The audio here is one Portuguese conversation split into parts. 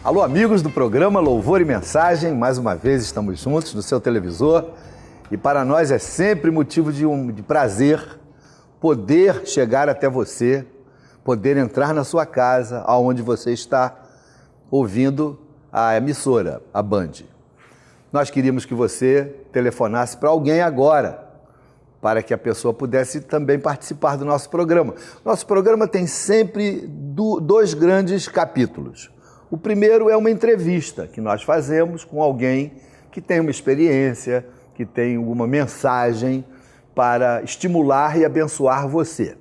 Alô, amigos do programa Louvor e Mensagem, mais uma vez estamos juntos no seu televisor e para nós é sempre motivo de prazer poder chegar até você, poder entrar na sua casa, aonde você está ouvindo a emissora, a Band. Nós queríamos que você telefonasse para alguém agora, para que a pessoa pudesse também participar do nosso programa. Nosso programa tem sempre dois grandes capítulos. O primeiro é uma entrevista que nós fazemos com alguém que tem uma experiência, que tem uma mensagem para estimular e abençoar você.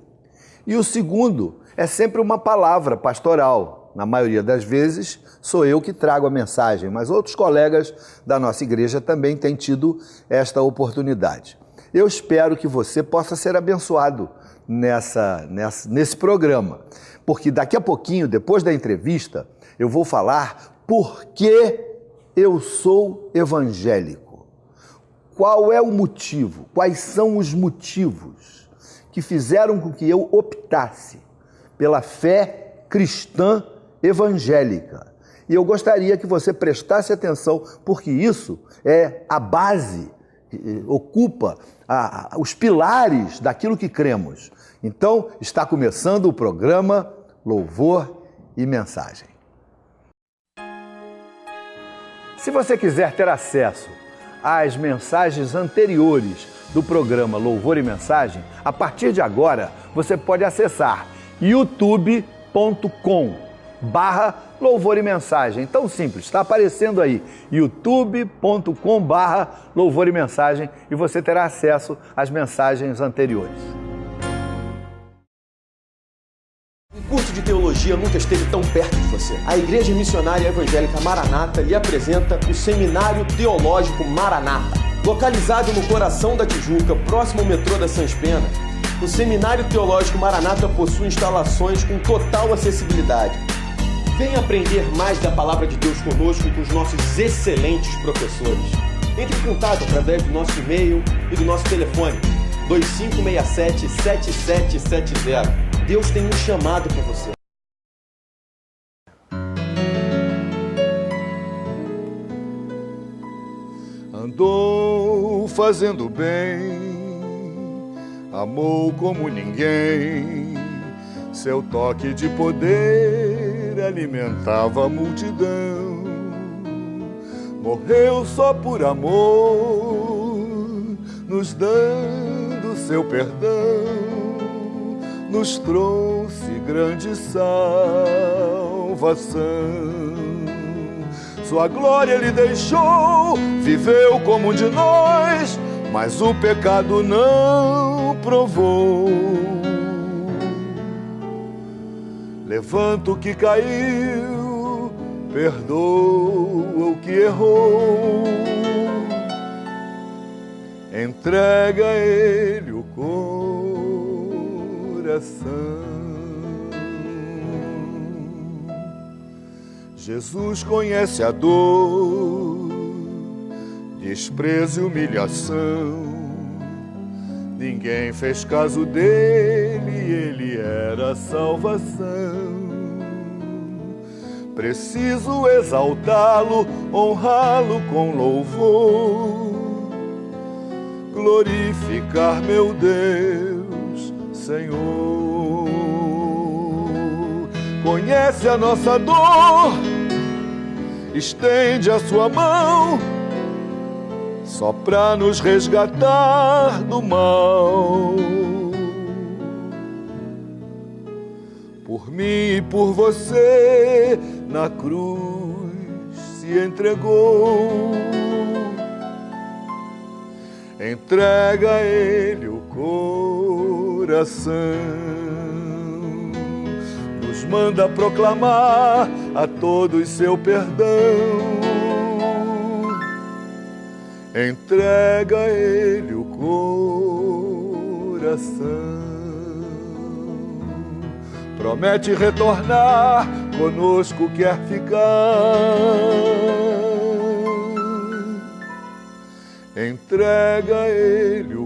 E o segundo é sempre uma palavra pastoral. Na maioria das vezes sou eu que trago a mensagem, mas outros colegas da nossa igreja também têm tido esta oportunidade. Eu espero que você possa ser abençoado nesse programa, porque daqui a pouquinho, depois da entrevista, eu vou falar por que eu sou evangélico. Qual é o motivo? Quais são os motivos que fizeram com que eu optasse pela fé cristã evangélica? E eu gostaria que você prestasse atenção, porque isso é a base, ocupa os pilares daquilo que cremos. Então, está começando o programa Louvor e Mensagem. Se você quiser ter acesso às mensagens anteriores do programa Louvor e Mensagem, a partir de agora você pode acessar youtube.com/Louvor e Mensagem. Tão simples, está aparecendo aí, youtube.com/Louvor e Mensagem, e você terá acesso às mensagens anteriores. Um curso de teologia nunca esteve tão perto de você. A Igreja Missionária Evangélica Maranata lhe apresenta o Seminário Teológico Maranata. Localizado no coração da Tijuca, próximo ao metrô da Sans Pena, o Seminário Teológico Maranata possui instalações com total acessibilidade. Venha aprender mais da Palavra de Deus conosco e com os nossos excelentes professores. Entre em contato através do nosso e-mail e do nosso telefone 2567-7770. Deus tem um chamado para você. Andou fazendo bem, amou como ninguém, seu toque de poder alimentava a multidão. Morreu só por amor, nos dando seu perdão, nos trouxe grande salvação. Sua glória ele deixou, viveu como um de nós, mas o pecado não provou. Levanta o que caiu, perdoa o que errou, entrega a ele o coração. Jesus conhece a dor, desprezo e humilhação. Ninguém fez caso dele, ele era a salvação. Preciso exaltá-lo, honrá-lo com louvor, glorificar meu Deus, Senhor. Conhece a nossa dor, estende a sua mão, só pra nos resgatar do mal. Por mim e por você, na cruz se entregou. Entrega a ele o coração, nos manda proclamar a todos seu perdão. Entrega a ele o coração, promete retornar, conosco quer ficar. Entrega a ele o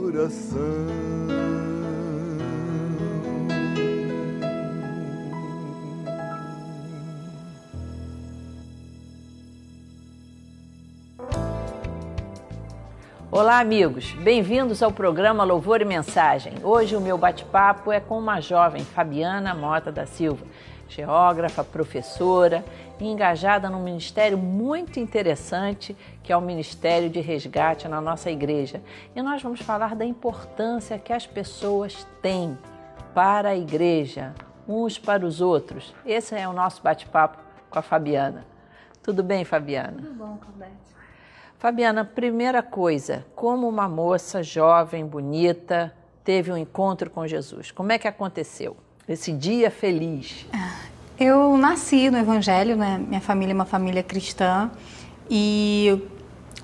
coração. Olá, amigos. Bem-vindos ao programa Louvor e Mensagem. Hoje o meu bate-papo é com uma jovem, Fabiana Mota da Silva, geógrafa, professora e engajada num ministério muito interessante, que é o Ministério de Resgate na nossa igreja. E nós vamos falar da importância que as pessoas têm para a igreja, uns para os outros. Esse é o nosso bate-papo com a Fabiana. Tudo bem, Fabiana? Tudo bom, Claudete. Fabiana, primeira coisa, como uma moça jovem, bonita, teve um encontro com Jesus? Como é que aconteceu? Esse dia feliz. Eu nasci no Evangelho, né? Minha família é uma família cristã e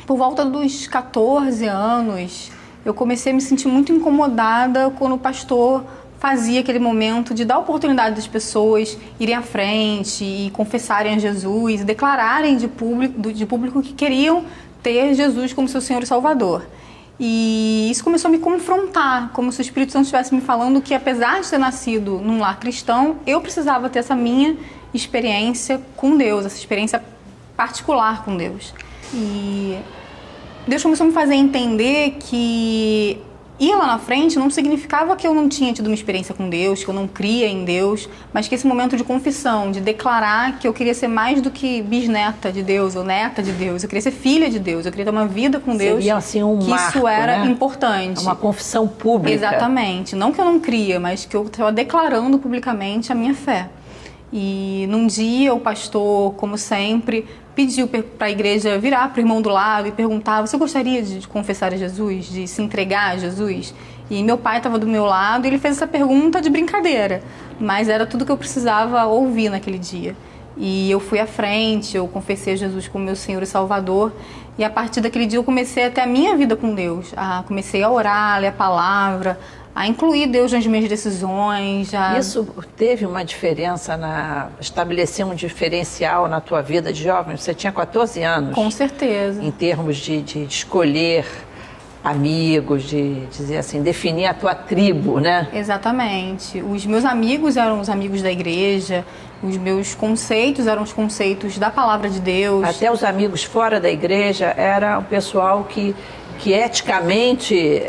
por volta dos 14 anos eu comecei a me sentir muito incomodada quando o pastor fazia aquele momento de dar oportunidade das pessoas irem à frente e confessarem a Jesus e declararem de público que queriam ter Jesus como seu Senhor e Salvador. E isso começou a me confrontar, como se o Espírito Santo estivesse me falando que, apesar de ter nascido num lar cristão, eu precisava ter essa minha experiência com Deus, essa experiência particular com Deus. E Deus começou a me fazer entender que ir lá na frente não significava que eu não tinha tido uma experiência com Deus, que eu não cria em Deus, mas que esse momento de confissão, de declarar que eu queria ser mais do que bisneta de Deus ou neta de Deus, eu queria ser filha de Deus, eu queria ter uma vida com Deus. Seria assim um que marco, isso era né? importante. Uma confissão pública. Exatamente. Não que eu não cria, mas que eu estava declarando publicamente a minha fé. E num dia o pastor, como sempre, pediu para a igreja virar para o irmão do lado e perguntar: você gostaria de confessar a Jesus, de se entregar a Jesus? E meu pai estava do meu lado e ele fez essa pergunta de brincadeira, mas era tudo que eu precisava ouvir naquele dia. E eu fui à frente, eu confessei a Jesus como meu Senhor e Salvador, e a partir daquele dia eu comecei a ter a minha vida com Deus. Comecei a orar, a ler a palavra, a incluir Deus nas minhas decisões. Isso teve uma diferença, estabeleceu um diferencial na tua vida de jovem? Você tinha 14 anos. Com certeza. Em termos de escolher amigos, de dizer assim, definir a tua tribo, né? Exatamente. Os meus amigos eram os amigos da igreja, os meus conceitos eram os conceitos da palavra de Deus. Até os amigos fora da igreja era o pessoal que eticamente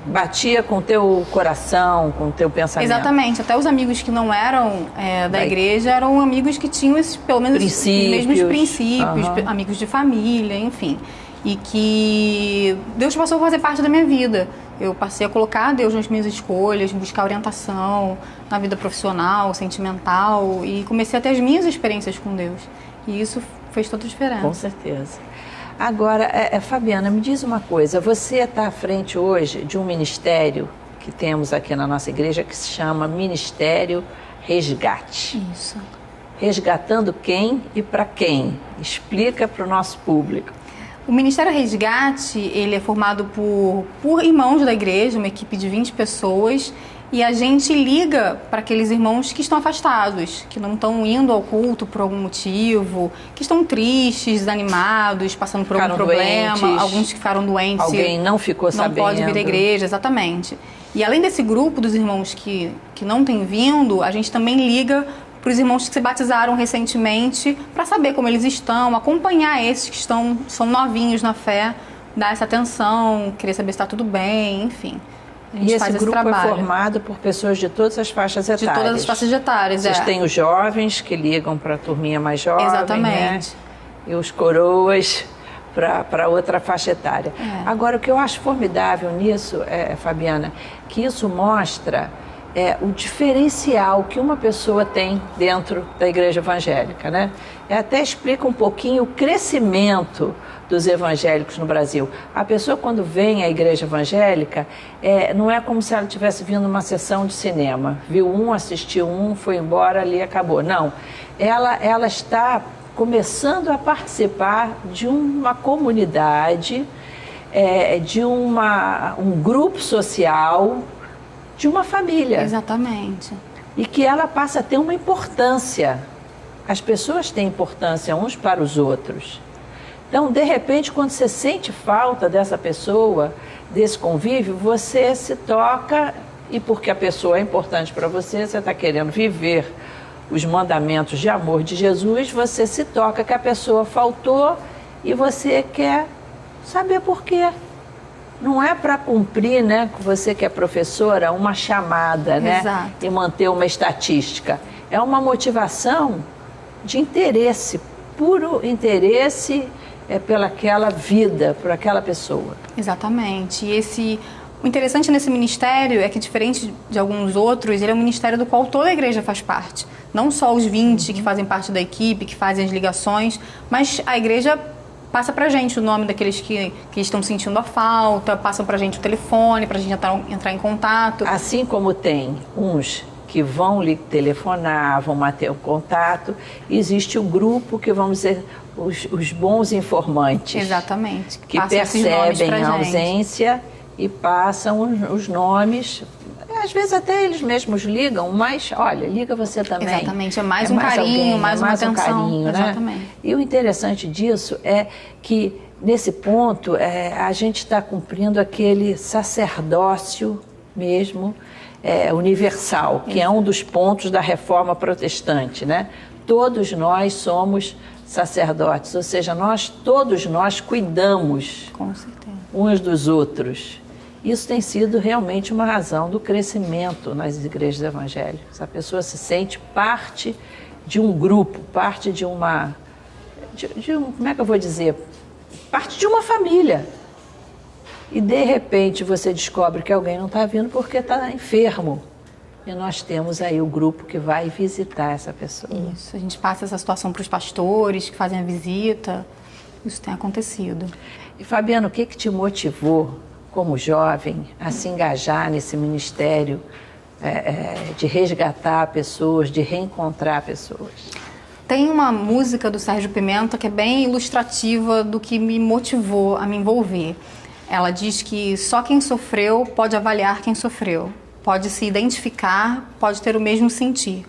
batia com o teu coração, com o teu pensamento. Exatamente. Até os amigos que não eram da igreja eram amigos que tinham esses, pelo menos os mesmos princípios, amigos de família, enfim. E que Deus passou a fazer parte da minha vida. Eu passei a colocar Deus nas minhas escolhas, buscar orientação na vida profissional, sentimental, e comecei a ter as minhas experiências com Deus. E isso fez toda a diferença. Com certeza. Agora, Fabiana, me diz uma coisa, você está à frente hoje de um ministério que temos aqui na nossa igreja que se chama Ministério Resgate. Isso. Resgatando quem e para quem? Explica para o nosso público. O Ministério Resgate, ele é formado por irmãos da igreja, uma equipe de 20 pessoas, e a gente liga para aqueles irmãos que estão afastados, que não estão indo ao culto por algum motivo, que estão tristes, desanimados, passando por algum problema, doentes, alguns que ficaram doentes. Alguém não ficou sabendo. Não pode vir à igreja, exatamente. E além desse grupo dos irmãos que não têm vindo, a gente também liga para os irmãos que se batizaram recentemente, para saber como eles estão, acompanhar esses que são novinhos na fé, dar essa atenção, querer saber se está tudo bem, enfim. E esse grupo é formado por pessoas de todas as faixas etárias. De todas as faixas etárias, Vocês têm os jovens que ligam para a turminha mais jovem, exatamente, né? E os coroas para outra faixa etária. Agora, o que eu acho formidável nisso, Fabiana, que isso mostra o diferencial que uma pessoa tem dentro da igreja evangélica, né? Até explica um pouquinho o crescimento dos evangélicos no Brasil. A pessoa, quando vem à igreja evangélica, não é como se ela estivesse vindo numa sessão de cinema. Viu um, assistiu um, foi embora, ali acabou. Não. Ela está começando a participar de uma comunidade, de um grupo social, de uma família. Exatamente. E que ela passa a ter uma importância. As pessoas têm importância uns para os outros. Então, de repente, quando você sente falta dessa pessoa, desse convívio, você se toca, e porque a pessoa é importante para você, você está querendo viver os mandamentos de amor de Jesus, você se toca que a pessoa faltou e você quer saber por quê. não é para cumprir, né, você que é professora, uma chamada, né, Exato. e manter uma estatística. É uma motivação de interesse, puro interesse pelaquela vida, por aquela pessoa. Exatamente. E o interessante nesse ministério é que, diferente de alguns outros, ele é um ministério do qual toda a igreja faz parte. Não só os 20 que fazem parte da equipe, que fazem as ligações, mas a igreja passa pra gente o nome daqueles que estão sentindo a falta, passam pra gente o telefone, pra gente entrar em contato. Assim como tem uns que vão lhe telefonar, vão manter o contato, existe o grupo que, vamos dizer, os bons informantes. Exatamente. Que percebem a ausência e passam os nomes. Às vezes até eles mesmos ligam, mas olha, liga você também. Exatamente, é mais um carinho, mais uma atenção. Carinho, exatamente. Né? E o interessante disso é que, nesse ponto, a gente está cumprindo aquele sacerdócio mesmo, universal, que é um dos pontos da reforma protestante, né? Todos nós somos sacerdotes, ou seja, todos nós cuidamos uns dos outros. Isso tem sido realmente uma razão do crescimento nas igrejas evangélicas. A pessoa se sente parte de um grupo, parte de uma... como é que eu vou dizer? Parte de uma família. E, de repente, você descobre que alguém não está vindo porque está enfermo. E nós temos aí o grupo que vai visitar essa pessoa. Isso, a gente passa essa situação para os pastores que fazem a visita. Isso tem acontecido. E, Fabiana, o que te motivou, como jovem, a se engajar nesse ministério de resgatar pessoas, de reencontrar pessoas? Tem uma música do Sérgio Pimenta que é bem ilustrativa do que me motivou a me envolver. Ela diz que só quem sofreu pode avaliar quem sofreu, pode se identificar, pode ter o mesmo sentir.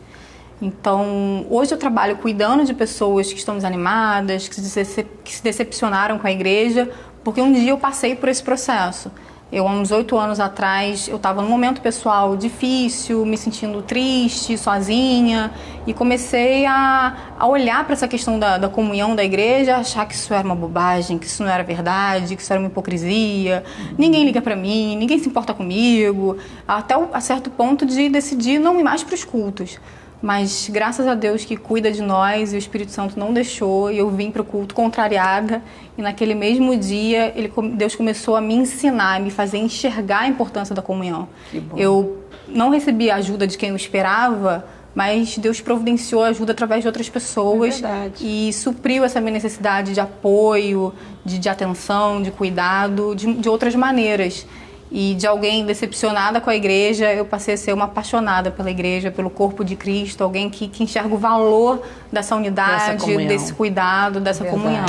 Então, hoje eu trabalho cuidando de pessoas que estão desanimadas, que se decepcionaram com a igreja, porque um dia eu passei por esse processo. Há uns 8 anos atrás, eu estava num momento pessoal difícil, me sentindo triste, sozinha, e comecei a olhar para essa questão da comunhão da igreja, achar que isso era uma bobagem, que isso não era verdade, que isso era uma hipocrisia, ninguém liga para mim, ninguém se importa comigo, até a certo ponto de decidir não ir mais para os cultos. Mas graças a Deus que cuida de nós, e o Espírito Santo não deixou, e eu vim para o culto contrariada, e naquele mesmo dia Deus começou a me ensinar, a me fazer enxergar a importância da comunhão. Que bom. Eu não recebi a ajuda de quem eu esperava, mas Deus providenciou ajuda através de outras pessoas e supriu essa minha necessidade de apoio, de atenção, de cuidado, de outras maneiras. E de alguém decepcionada com a igreja, eu passei a ser uma apaixonada pela igreja, pelo corpo de Cristo, alguém que enxerga o valor dessa unidade, desse cuidado, dessa comunhão.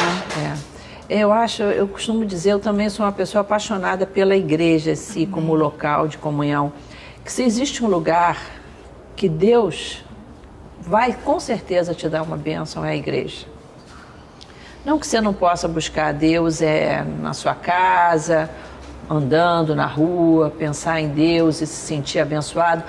Eu costumo dizer, eu também sou uma pessoa apaixonada pela igreja, assim, como local de comunhão. Que se existe um lugar que Deus vai com certeza te dar uma bênção, é a igreja. Não que você não possa buscar Deus na sua casa, andando na rua, pensar em Deus e se sentir abençoado.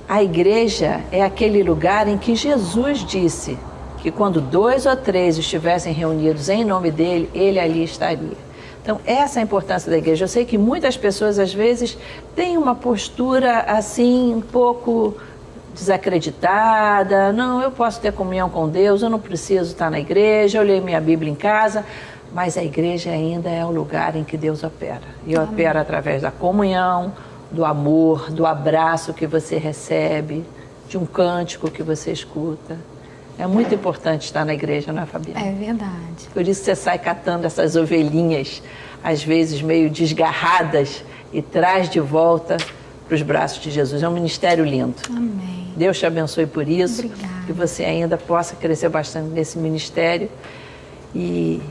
A igreja é aquele lugar em que Jesus disse que quando 2 ou 3 estivessem reunidos em nome dele, ele ali estaria. Então, essa é a importância da igreja. Eu sei que muitas pessoas, às vezes, têm uma postura, assim, um pouco desacreditada. Não, eu posso ter comunhão com Deus, eu não preciso estar na igreja, eu leio minha Bíblia em casa. Mas a igreja ainda é o lugar em que Deus opera. E opera através da comunhão, do amor, do abraço que você recebe, de um cântico que você escuta. É muito importante estar na igreja, não é, Fabiana? É verdade. Por isso você sai catando essas ovelhinhas, às vezes meio desgarradas, e traz de volta para os braços de Jesus. É um ministério lindo. Amém. Deus te abençoe por isso. Obrigada. Que você ainda possa crescer bastante nesse ministério. E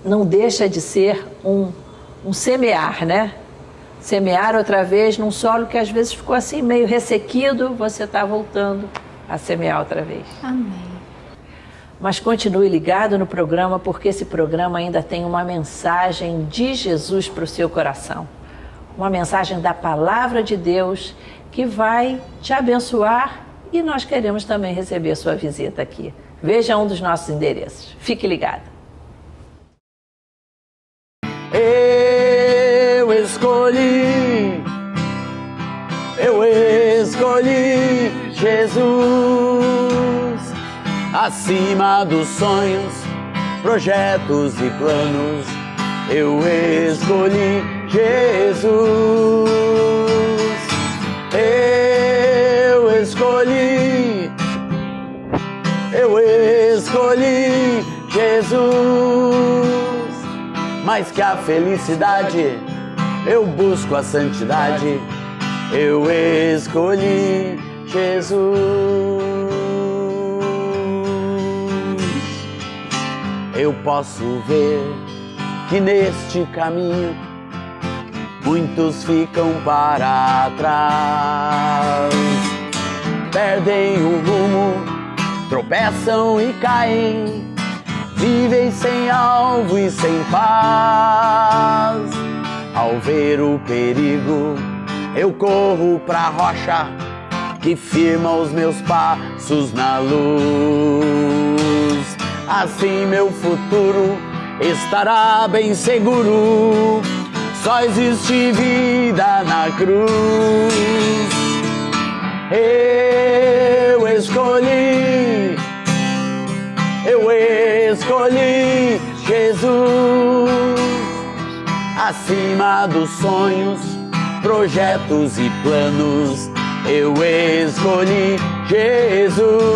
não deixa de ser um semear, né? Semear outra vez num solo que às vezes ficou assim meio ressequido, você está voltando a semear outra vez. Amém. Mas continue ligado no programa, porque esse programa ainda tem uma mensagem de Jesus para o seu coração. Uma mensagem da Palavra de Deus que vai te abençoar, e nós queremos também receber a sua visita aqui. Veja um dos nossos endereços. Fique ligado. Eu escolhi Jesus acima dos sonhos, projetos e planos. Eu escolhi Jesus. Eu escolhi Jesus. Mais que a felicidade, eu busco a santidade. Eu escolhi Jesus. Eu posso ver que neste caminho muitos ficam para trás, perdem o rumo, tropeçam e caem, vivem sem alvo e sem paz. Ao ver o perigo, eu corro pra rocha que firma os meus passos na luz. Assim meu futuro estará bem seguro. Só existe vida na cruz. Eu escolhi Jesus acima dos sonhos, projetos e planos. Eu escolhi Jesus.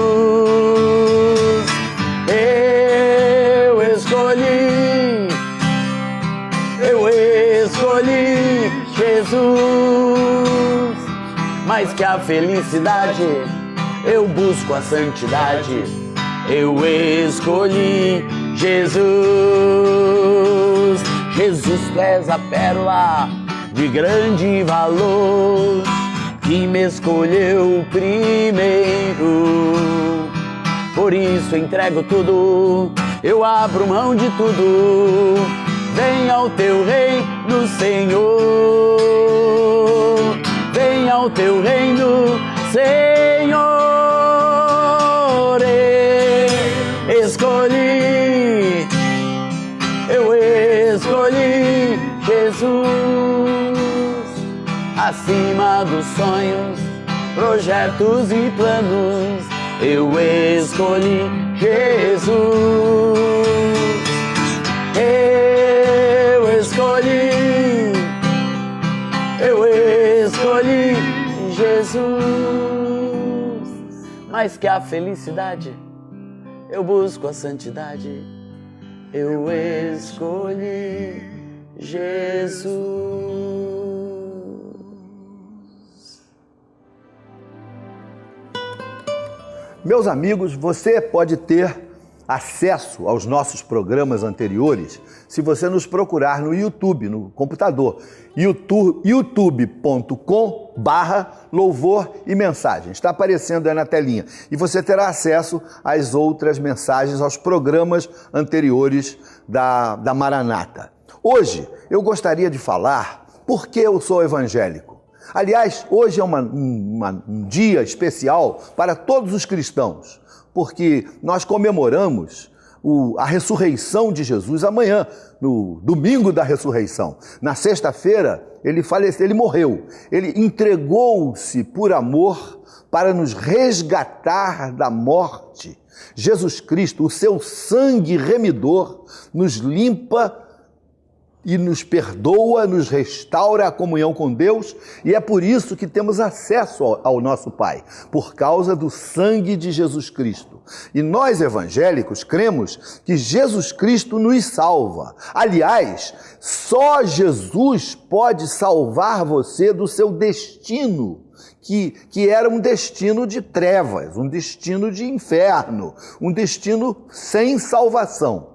Eu escolhi Jesus. Mais que a felicidade, eu busco a santidade. Eu escolhi Jesus. Jesus, tu és a pérola de grande valor, que me escolheu primeiro. Por isso entrego tudo, eu abro mão de tudo. Venha ao teu reino, Senhor. Venha ao teu reino, Senhor. Eu escolhi Jesus acima dos sonhos, projetos e planos. Eu escolhi Jesus. Eu escolhi Jesus. Mais que a felicidade, eu busco a santidade. Eu escolhi Jesus. Meus amigos, você pode ter acesso aos nossos programas anteriores se você nos procurar no YouTube, no computador, youtube.com/louvor e mensagens. Está aparecendo aí na telinha. E você terá acesso às outras mensagens, aos programas anteriores da Maranata. Hoje eu gostaria de falar por que eu sou evangélico. Aliás, hoje é um dia especial para todos os cristãos, porque nós comemoramos a ressurreição de Jesus amanhã, no domingo da ressurreição. Na sexta-feira, ele faleceu, ele morreu. Ele entregou-se por amor para nos resgatar da morte. Jesus Cristo, o seu sangue remidor, nos limpa e nos perdoa, nos restaura a comunhão com Deus, e é por isso que temos acesso ao nosso Pai, por causa do sangue de Jesus Cristo. E nós evangélicos cremos que Jesus Cristo nos salva. Aliás, só Jesus pode salvar você do seu destino, que era um destino de trevas, um destino de inferno, um destino sem salvação.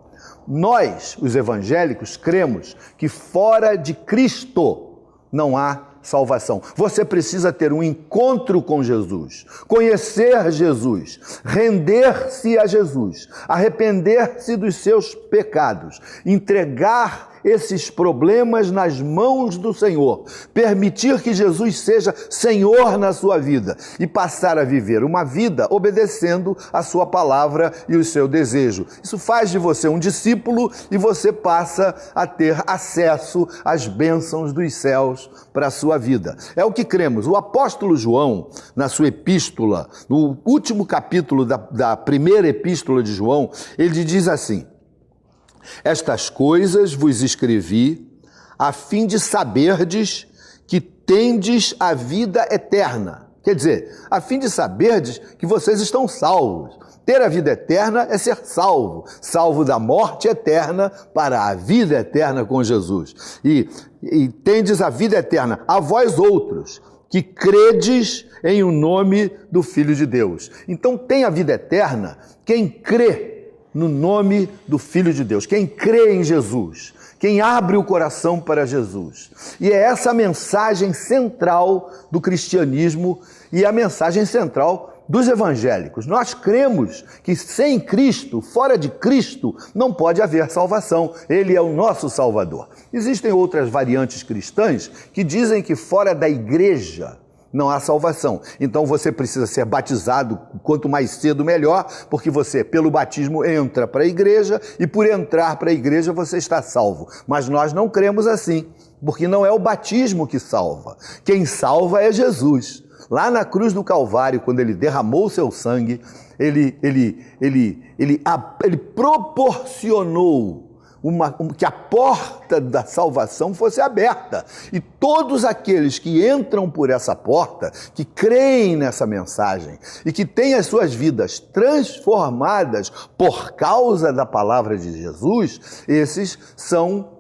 Nós, os evangélicos, cremos que fora de Cristo não há salvação. Você precisa ter um encontro com Jesus, conhecer Jesus, render-se a Jesus, arrepender-se dos seus pecados, entregar esses problemas nas mãos do Senhor, permitir que Jesus seja Senhor na sua vida e passar a viver uma vida obedecendo a sua palavra e o seu desejo. Isso faz de você um discípulo e você passa a ter acesso às bênçãos dos céus para a sua vida. É o que cremos. O apóstolo João, na sua epístola, no último capítulo da primeira epístola de João, ele diz assim: estas coisas vos escrevi a fim de saberdes que tendes a vida eterna. Quer dizer, a fim de saberdes que vocês estão salvos. Ter a vida eterna é ser salvo, salvo da morte eterna para a vida eterna com Jesus. E tendes a vida eterna a vós outros, que credes em o nome do Filho de Deus. Então tem a vida eterna quem crê no nome do Filho de Deus, quem crê em Jesus, quem abre o coração para Jesus. E é essa a mensagem central do cristianismo e a mensagem central dos evangélicos. Nós cremos que sem Cristo, fora de Cristo, não pode haver salvação. Ele é o nosso Salvador. Existem outras variantes cristãs que dizem que fora da igreja não há salvação. Então você precisa ser batizado quanto mais cedo melhor, porque você, pelo batismo, entra para a igreja e por entrar para a igreja você está salvo. Mas nós não cremos assim, porque não é o batismo que salva. Quem salva é Jesus. Lá na cruz do Calvário, quando ele derramou o seu sangue, ele proporcionou que a porta da salvação fosse aberta. E todos aqueles que entram por essa porta, que creem nessa mensagem e que têm as suas vidas transformadas por causa da palavra de Jesus, esses são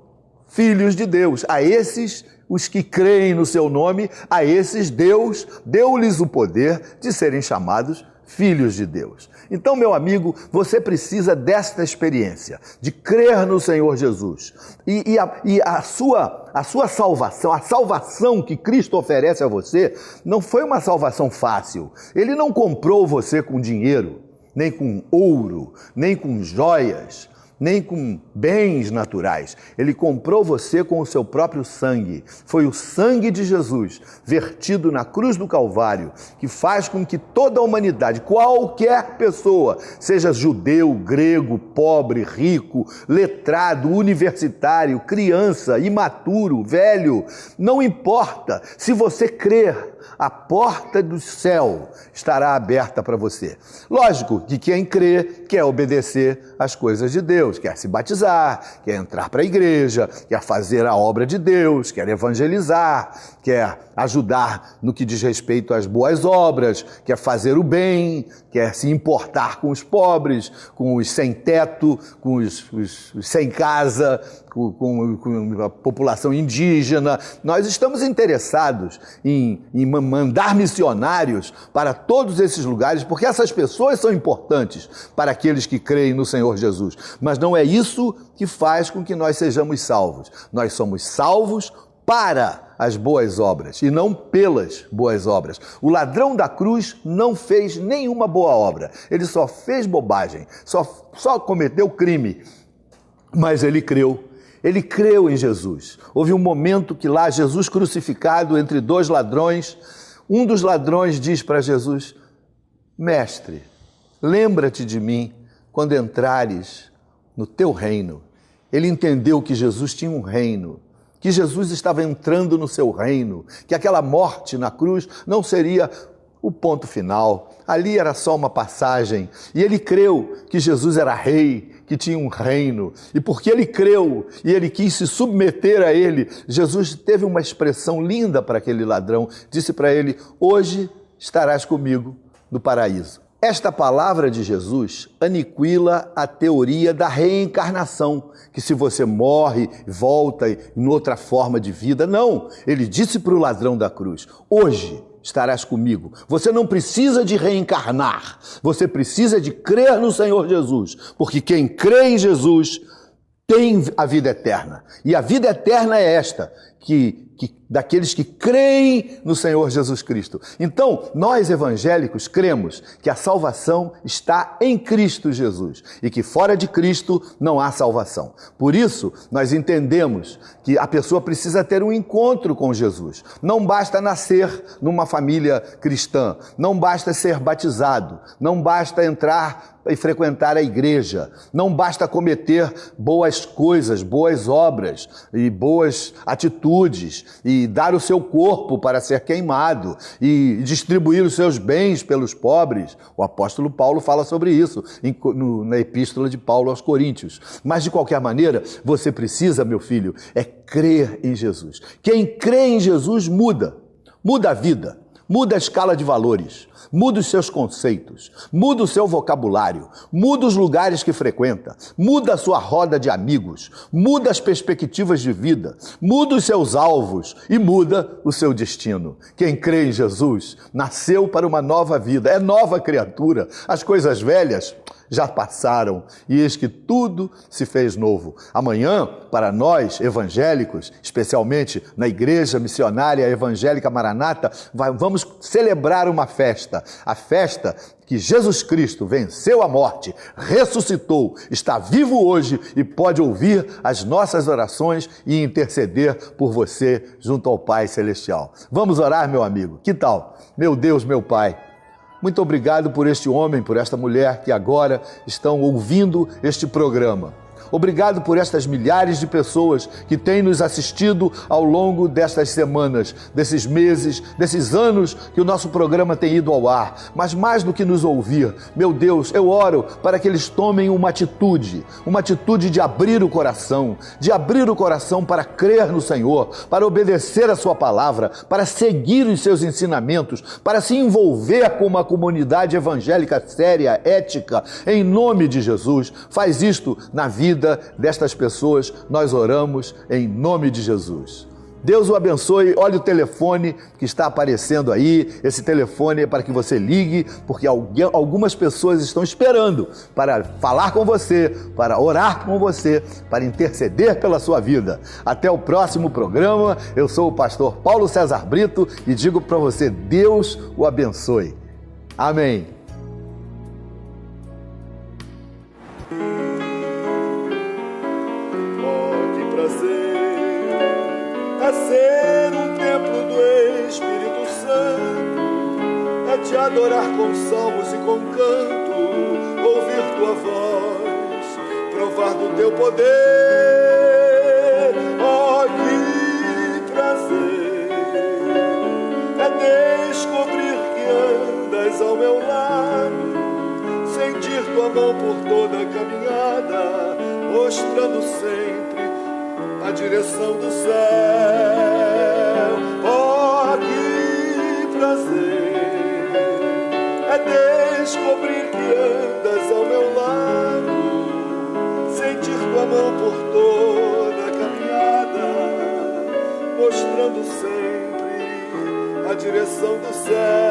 filhos de Deus. A esses, os que creem no seu nome, a esses Deus deu-lhes o poder de serem chamados filhos de Deus. Então, meu amigo, você precisa desta experiência, de crer no Senhor Jesus. E a sua salvação, a salvação que Cristo oferece a você, não foi uma salvação fácil. Ele não comprou você com dinheiro, nem com ouro, nem com joias, nem com bens naturais. Ele comprou você com o seu próprio sangue. Foi o sangue de Jesus, vertido na cruz do Calvário, que faz com que toda a humanidade, qualquer pessoa, seja judeu, grego, pobre, rico, letrado, universitário, criança, imaturo, velho, não importa. Se você crer, a porta do céu estará aberta para você. Lógico que quem crê quer obedecer às coisas de Deus, quer se batizar, quer entrar para a igreja, quer fazer a obra de Deus, quer evangelizar, quer ajudar no que diz respeito às boas obras, quer fazer o bem, quer se importar com os pobres, com os sem teto, com os sem casa, com a população indígena. Nós estamos interessados em mandar missionários para todos esses lugares, porque essas pessoas são importantes para aqueles que creem no Senhor Jesus. Mas não é isso que faz com que nós sejamos salvos. Nós somos salvos para as boas obras e não pelas boas obras. O ladrão da cruz não fez nenhuma boa obra. Ele só fez bobagem, só cometeu crime, mas ele creu. Ele creu em Jesus. Houve um momento que lá, Jesus crucificado entre dois ladrões, um dos ladrões diz para Jesus: mestre, lembra-te de mim quando entrares no teu reino. Ele entendeu que Jesus tinha um reino, que Jesus estava entrando no seu reino, que aquela morte na cruz não seria o ponto final. Ali era só uma passagem. E ele creu que Jesus era rei, que tinha um reino. E porque ele creu e ele quis se submeter a ele, Jesus teve uma expressão linda para aquele ladrão. Disse para ele: hoje estarás comigo no paraíso. Esta palavra de Jesus aniquila a teoria da reencarnação, que se você morre, volta em outra forma de vida. Não, ele disse para o ladrão da cruz: hoje estarás comigo. Você não precisa de reencarnar, você precisa de crer no Senhor Jesus, porque quem crê em Jesus tem a vida eterna. E a vida eterna é esta, daqueles que creem no Senhor Jesus Cristo. Então, nós evangélicos cremos que a salvação está em Cristo Jesus e que fora de Cristo não há salvação. Por isso, nós entendemos que a pessoa precisa ter um encontro com Jesus. Não basta nascer numa família cristã, não basta ser batizado, não basta entrar e frequentar a igreja, não basta cometer boas coisas, boas obras e boas atitudes e dar o seu corpo para ser queimado e distribuir os seus bens pelos pobres. O apóstolo Paulo fala sobre isso na epístola de Paulo aos Coríntios. Mas, de qualquer maneira, você precisa, meu filho, crer em Jesus. Quem crê em Jesus muda a vida, muda a escala de valores, muda os seus conceitos, muda o seu vocabulário, muda os lugares que frequenta, muda a sua roda de amigos, muda as perspectivas de vida, muda os seus alvos e muda o seu destino. Quem crê em Jesus nasceu para uma nova vida, é nova criatura. As coisas velhas já passaram e eis que tudo se fez novo. Amanhã, para nós evangélicos, especialmente na Igreja Missionária Evangélica Maranata, vamos celebrar uma festa. A festa que Jesus Cristo venceu a morte, ressuscitou, está vivo hoje e pode ouvir as nossas orações e interceder por você junto ao Pai Celestial. Vamos orar, meu amigo? Que tal? Meu Deus, meu Pai, muito obrigado por este homem, por esta mulher que agora estão ouvindo este programa. Obrigado por estas milhares de pessoas que têm nos assistido ao longo destas semanas, desses meses, desses anos que o nosso programa tem ido ao ar. Mas mais do que nos ouvir, meu Deus, eu oro para que eles tomem uma atitude de abrir o coração para crer no Senhor, para obedecer a sua palavra, para seguir os seus ensinamentos, para se envolver com uma comunidade evangélica séria, ética, em nome de Jesus. Faz isto na vida destas pessoas, nós oramos em nome de Jesus. Deus o abençoe. Olha o telefone que está aparecendo aí. Esse telefone é para que você ligue, porque algumas pessoas estão esperando para falar com você, para orar com você, para interceder pela sua vida. Até o próximo programa. Eu sou o pastor Paulo César Brito e digo para você, Deus o abençoe. Amém. É ser um templo do Espírito Santo, é te adorar com salmos e com canto, ouvir tua voz, provar do teu poder. Oh, que prazer é descobrir que andas ao meu lado, sentir tua mão por toda a caminhada, mostrando sempre a direção do céu. Oh, que prazer é descobrir que andas ao meu lado, sentir tua mão por toda a caminhada, mostrando sempre a direção do céu.